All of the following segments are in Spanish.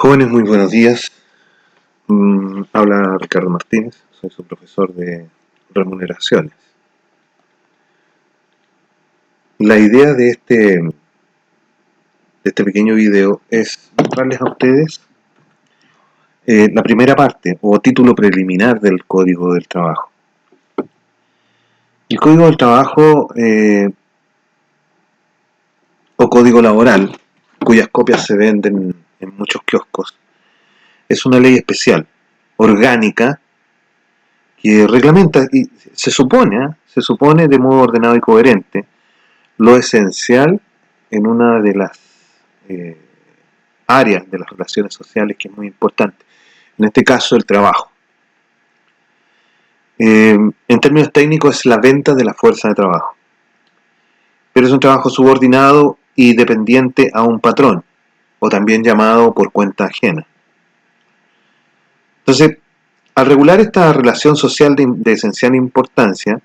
Jóvenes, muy buenos días. Habla Ricardo Martínez, soy su profesor de remuneraciones. La idea de este pequeño video es mostrarles a ustedes la primera parte o título preliminar del Código del Trabajo. El Código del Trabajo o Código Laboral, cuyas copias se venden en muchos kioscos, es una ley especial, orgánica, que reglamenta y se supone de modo ordenado y coherente lo esencial en una de las eh, áreas de las relaciones sociales que es muy importante, en este caso el trabajo. En términos técnicos es la venta de la fuerza de trabajo, pero es un trabajo subordinado y dependiente a un patrón, o también llamado por cuenta ajena. Entonces, al regular esta relación social de esencial importancia,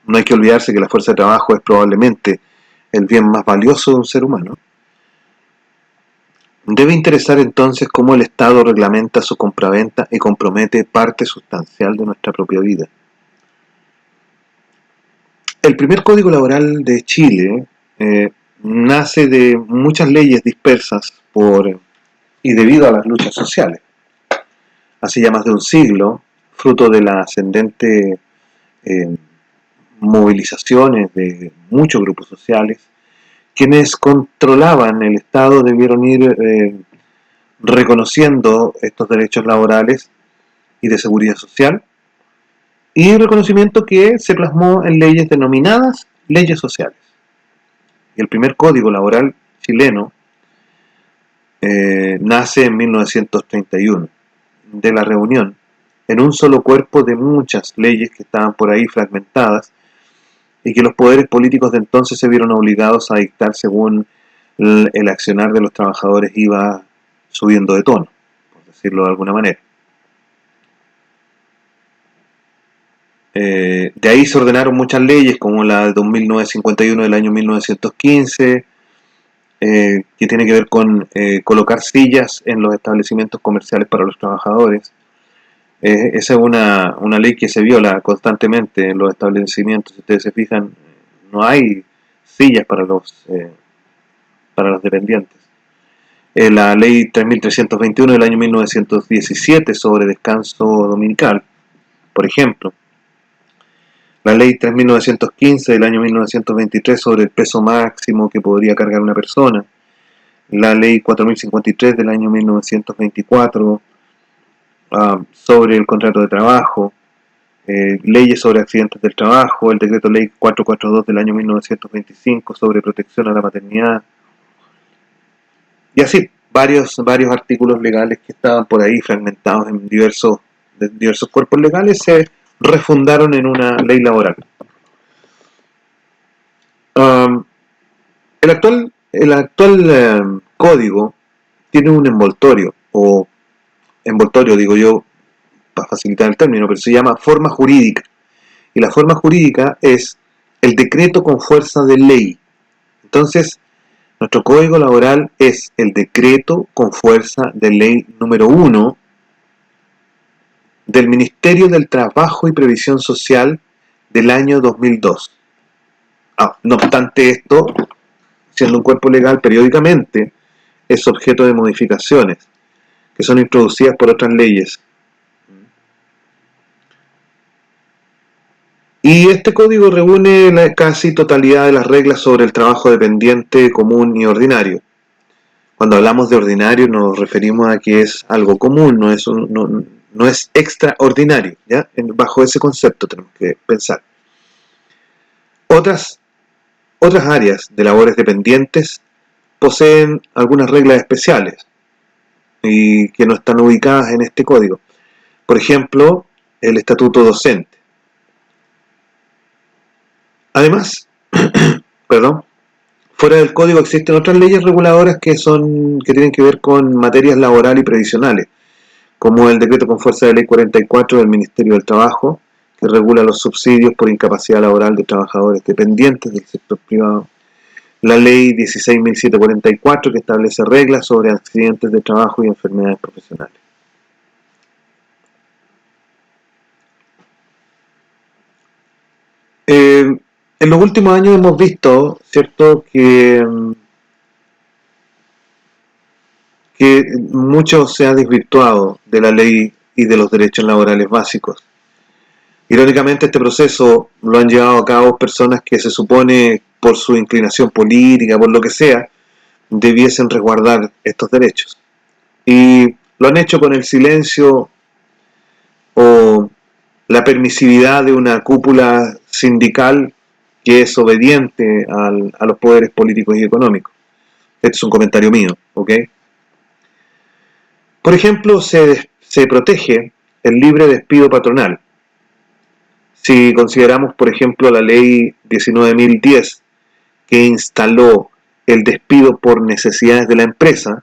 no hay que olvidarse que la fuerza de trabajo es probablemente el bien más valioso de un ser humano. Debe interesar entonces cómo el Estado reglamenta su compraventa y compromete parte sustancial de nuestra propia vida. El primer Código Laboral de Chile nace de muchas leyes dispersas y debido a las luchas sociales. Hace ya más de un siglo, fruto de las ascendentes movilizaciones de muchos grupos sociales, quienes controlaban el Estado debieron ir reconociendo estos derechos laborales y de seguridad social, y reconocimiento que se plasmó en leyes denominadas leyes sociales. Y el primer Código Laboral chileno nace en 1931, de la reunión, en un solo cuerpo de muchas leyes que estaban por ahí fragmentadas y que los poderes políticos de entonces se vieron obligados a dictar según el accionar de los trabajadores iba subiendo de tono, por decirlo de alguna manera. De ahí se ordenaron muchas leyes, como la de 2951 del año 1915, que tiene que ver con colocar sillas en los establecimientos comerciales para los trabajadores. Esa es una ley que se viola constantemente en los establecimientos. Si ustedes se fijan, no hay sillas para los dependientes. La ley 3321 del año 1917 sobre descanso dominical, por ejemplo. La ley 3915 del año 1923 sobre el peso máximo que podría cargar una persona. La ley 4053 del año 1924 sobre el contrato de trabajo. Leyes sobre accidentes del trabajo, el decreto ley 442 del año 1925 sobre protección a la maternidad. Y así, varios artículos legales que estaban por ahí fragmentados en diversos cuerpos legales se refundaron en una ley laboral. El actual código tiene un envoltorio, o envoltorio digo yo para facilitar el término, pero se llama forma jurídica. Y la forma jurídica es el decreto con fuerza de ley. Entonces, nuestro código laboral es el decreto con fuerza de ley número 1 del Ministerio del Trabajo y Previsión Social del año 2002. No obstante esto, siendo un cuerpo legal, periódicamente es objeto de modificaciones que son introducidas por otras leyes. Y este código reúne la casi totalidad de las reglas sobre el trabajo dependiente, común y ordinario. Cuando hablamos de ordinario nos referimos a que es algo común, no es extraordinario, ¿ya? Bajo ese concepto tenemos que pensar. Otras áreas de labores dependientes poseen algunas reglas especiales y que no están ubicadas en este código. Por ejemplo, el estatuto docente. Además, fuera del código existen otras leyes reguladoras que tienen que ver con materias laborales y previsionales, como el decreto con fuerza de ley 44 del Ministerio del Trabajo, que regula los subsidios por incapacidad laboral de trabajadores dependientes del sector privado. la ley 16.744 que establece reglas sobre accidentes de trabajo y enfermedades profesionales. En los últimos años hemos visto, ¿cierto?, que mucho se ha desvirtuado de la ley y de los derechos laborales básicos. Irónicamente, este proceso lo han llevado a cabo personas que se supone, por su inclinación política, por lo que sea, debiesen resguardar estos derechos. Y lo han hecho con el silencio o la permisividad de una cúpula sindical que es obediente a los poderes políticos y económicos. Este es un comentario mío, ¿ok? Por ejemplo, se protege el libre despido patronal. Si consideramos, por ejemplo, la ley 19.010, que instaló el despido por necesidades de la empresa,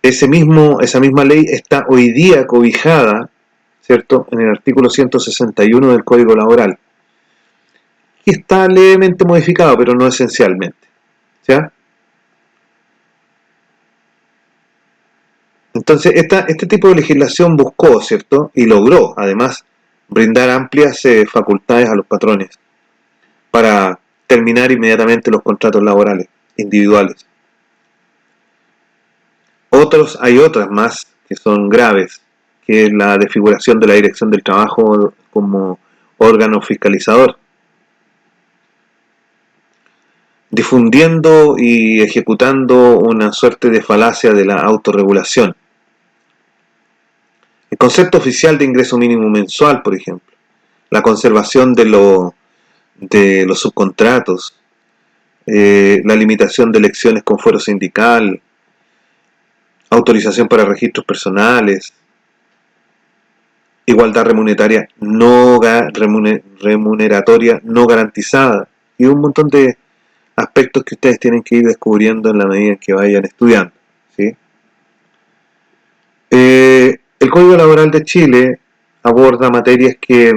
esa misma ley está hoy día cobijada, ¿cierto?, en el artículo 161 del Código Laboral, que está levemente modificado, pero no esencialmente, ¿ya? Entonces, este tipo de legislación buscó, ¿cierto?, y logró, además, brindar amplias facultades a los patrones para terminar inmediatamente los contratos laborales individuales. Hay otras más que son graves, que es la desfiguración de la Dirección del Trabajo como órgano fiscalizador, difundiendo y ejecutando una suerte de falacia de la autorregulación. El concepto oficial de ingreso mínimo mensual, por ejemplo, la conservación de los subcontratos, la limitación de elecciones con fuero sindical, autorización para registros personales, igualdad remuneratoria no garantizada y un montón de aspectos que ustedes tienen que ir descubriendo en la medida en que vayan estudiando, ¿sí? El Código Laboral de Chile aborda materias que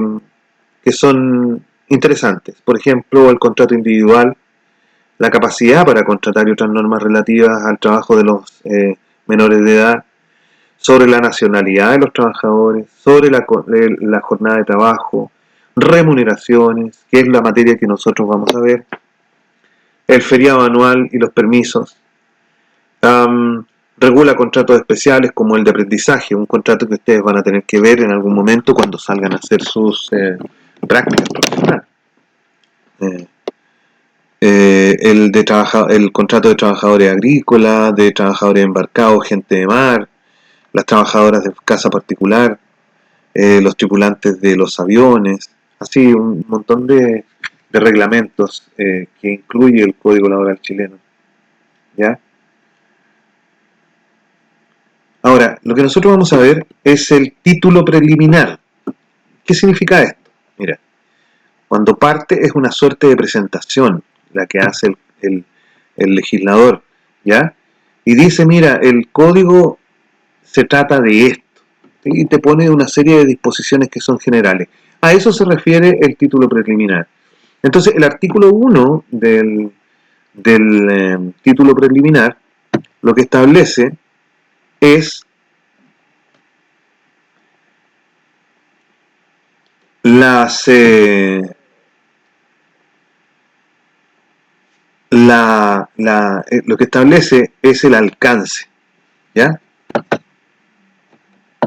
son interesantes. Por ejemplo, el contrato individual, la capacidad para contratar y otras normas relativas al trabajo de los menores de edad, sobre la nacionalidad de los trabajadores, sobre la jornada de trabajo, remuneraciones, que es la materia que nosotros vamos a ver, el feriado anual y los permisos. Regula contratos especiales como el de aprendizaje, un contrato que ustedes van a tener que ver en algún momento cuando salgan a hacer sus prácticas profesionales. El contrato de trabajadores agrícolas, de trabajadores embarcados, gente de mar, las trabajadoras de casa particular, los tripulantes de los aviones, así un montón de reglamentos que incluye el Código Laboral chileno, ¿ya? Ahora, lo que nosotros vamos a ver es el título preliminar. ¿Qué significa esto? Mira, cuando parte es una suerte de presentación, la que hace el legislador, ¿ya? Y dice, mira, el código se trata de esto, ¿sí? Y te pone una serie de disposiciones que son generales. A eso se refiere el título preliminar. Entonces, el artículo 1 del título preliminar lo que establece es las lo que establece es el alcance, ¿ya?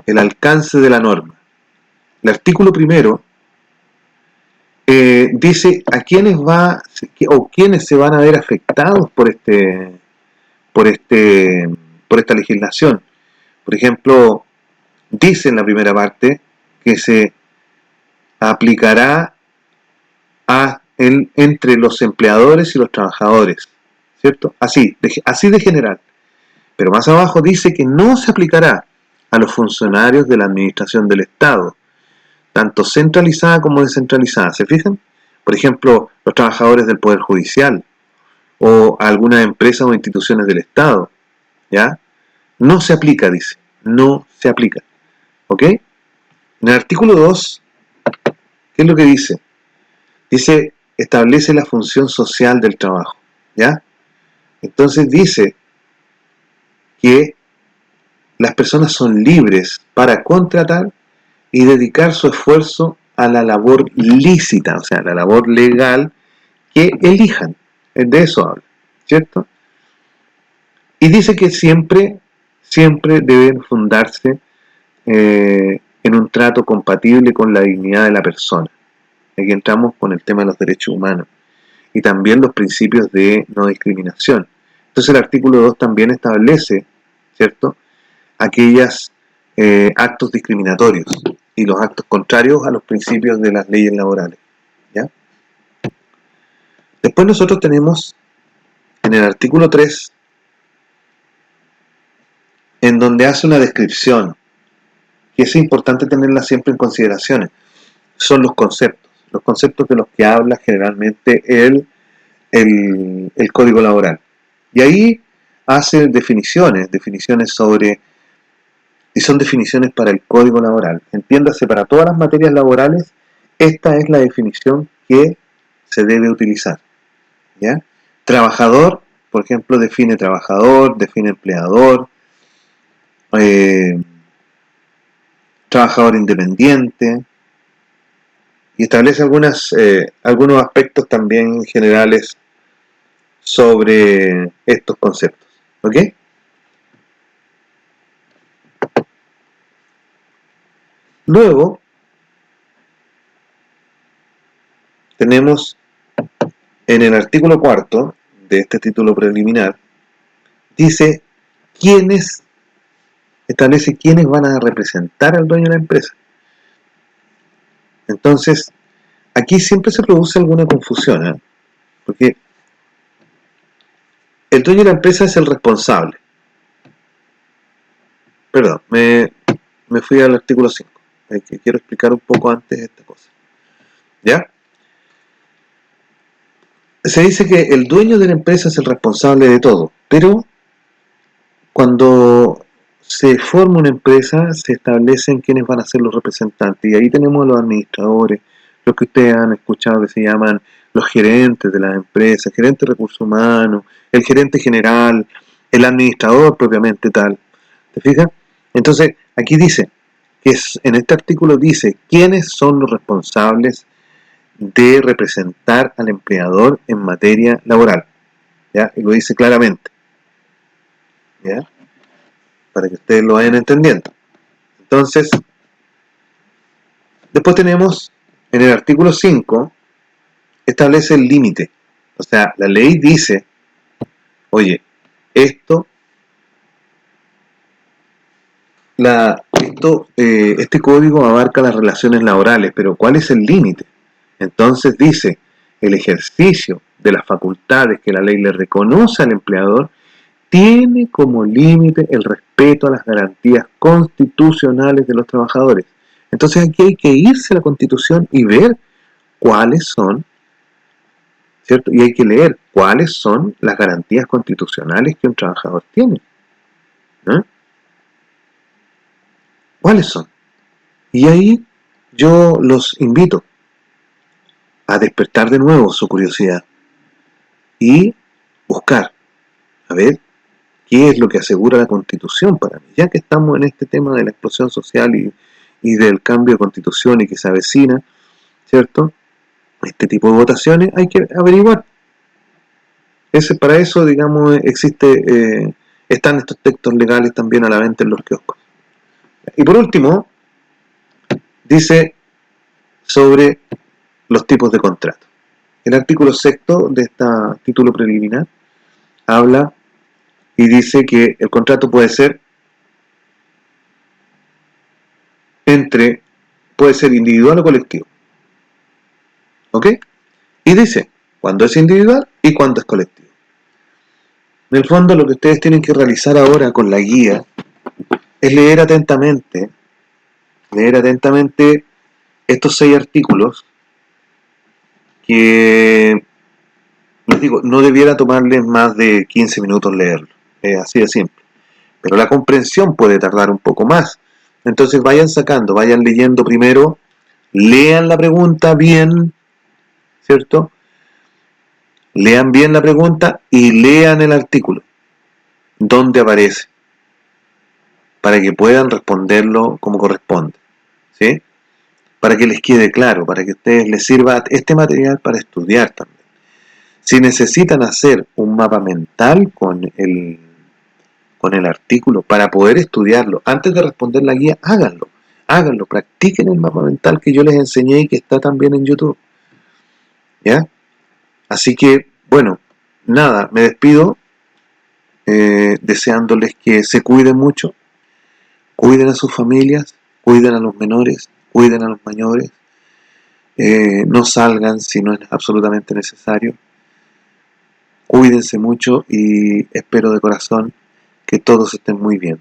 El alcance de la norma. El artículo primero dice a quiénes quiénes se van a ver afectados por esta legislación. Por ejemplo, dice en la primera parte que se aplicará entre los empleadores y los trabajadores, ¿cierto? Así de general. Pero más abajo dice que no se aplicará a los funcionarios de la administración del Estado, tanto centralizada como descentralizada. ¿Se fijan? Por ejemplo, los trabajadores del Poder Judicial o algunas empresas o instituciones del Estado, ¿ya? No se aplica, dice. No se aplica. ¿Ok? En el artículo 2, ¿qué es lo que dice? Dice, establece la función social del trabajo, ¿ya? Entonces dice que las personas son libres para contratar y dedicar su esfuerzo a la labor lícita, o sea, la labor legal que elijan. De eso habla, ¿cierto? Y dice que siempre deben fundarse en un trato compatible con la dignidad de la persona. Aquí entramos con el tema de los derechos humanos y también los principios de no discriminación. Entonces el artículo 2 también establece, ¿cierto?, aquellos actos discriminatorios y los actos contrarios a los principios de las leyes laborales, ¿ya? Después nosotros tenemos en el artículo 3, en donde hace una descripción, que es importante tenerla siempre en consideración, son los conceptos de los que habla generalmente el Código Laboral. Y ahí hace definiciones sobre, y son definiciones para el Código Laboral. Entiéndase, para todas las materias laborales, esta es la definición que se debe utilizar, ¿ya? Trabajador, por ejemplo, define trabajador, define empleador, trabajador independiente, y establece algunos aspectos también generales sobre estos conceptos, ¿ok? Luego tenemos en el artículo 4 de este título preliminar, dice establece quiénes van a representar al dueño de la empresa. Entonces, aquí siempre se produce alguna confusión, ¿eh? Porque el dueño de la empresa es el responsable. Perdón, me fui al artículo 5, que quiero explicar un poco antes esta cosa, ¿ya? Se dice que el dueño de la empresa es el responsable de todo, pero cuando se forma una empresa se establecen quiénes van a ser los representantes, y ahí tenemos a los administradores, los que ustedes han escuchado que se llaman los gerentes de las empresas, gerente de recursos humanos, el gerente general, el administrador propiamente tal. ¿Te fijas? Entonces, aquí dice, en este artículo dice quiénes son los responsables de representar al empleador en materia laboral, ¿ya? Y lo dice claramente, ¿ya? Para que ustedes lo vayan entendiendo. Entonces, después tenemos en el artículo 5, establece el límite. O sea, la ley dice, oye, este código abarca las relaciones laborales, pero ¿cuál es el límite? Entonces dice, el ejercicio de las facultades que la ley le reconoce al empleador tiene como límite el respeto a las garantías constitucionales de los trabajadores. Entonces aquí hay que irse a la Constitución y ver cuáles son, ¿cierto? Y hay que leer cuáles son las garantías constitucionales que un trabajador tiene, ¿no? ¿Cuáles son? Y ahí yo los invito a despertar de nuevo su curiosidad y buscar, a ver, qué es lo que asegura la Constitución para mí. Ya que estamos en este tema de la explosión social y del cambio de Constitución y que se avecina, ¿cierto? Este tipo de votaciones hay que averiguar. Para eso, digamos, están estos textos legales también a la venta en los kioscos. Y por último, dice sobre los tipos de contrato. El artículo 6 de este título preliminar habla y dice que el contrato puede ser individual o colectivo. ¿Ok? Y dice cuándo es individual y cuándo es colectivo. En el fondo, lo que ustedes tienen que realizar ahora con la guía es leer atentamente estos 6 artículos que, les digo, no debiera tomarles más de 15 minutos leerlo. Es así de simple. Pero la comprensión puede tardar un poco más. Entonces vayan leyendo primero, lean la pregunta bien, ¿cierto? Lean bien la pregunta y lean el artículo donde aparece para que puedan responderlo como corresponde, ¿sí? Para que les quede claro, para que a ustedes les sirva este material para estudiar también. Si necesitan hacer un mapa mental con el artículo para poder estudiarlo, antes de responder la guía, háganlo, practiquen el mapa mental que yo les enseñé y que está también en YouTube, ¿ya? Así que, bueno, nada, me despido deseándoles que se cuiden mucho, cuiden a sus familias, cuiden a los menores, cuiden a los mayores, no salgan si no es absolutamente necesario, cuídense mucho y espero de corazón que todos estén muy bien.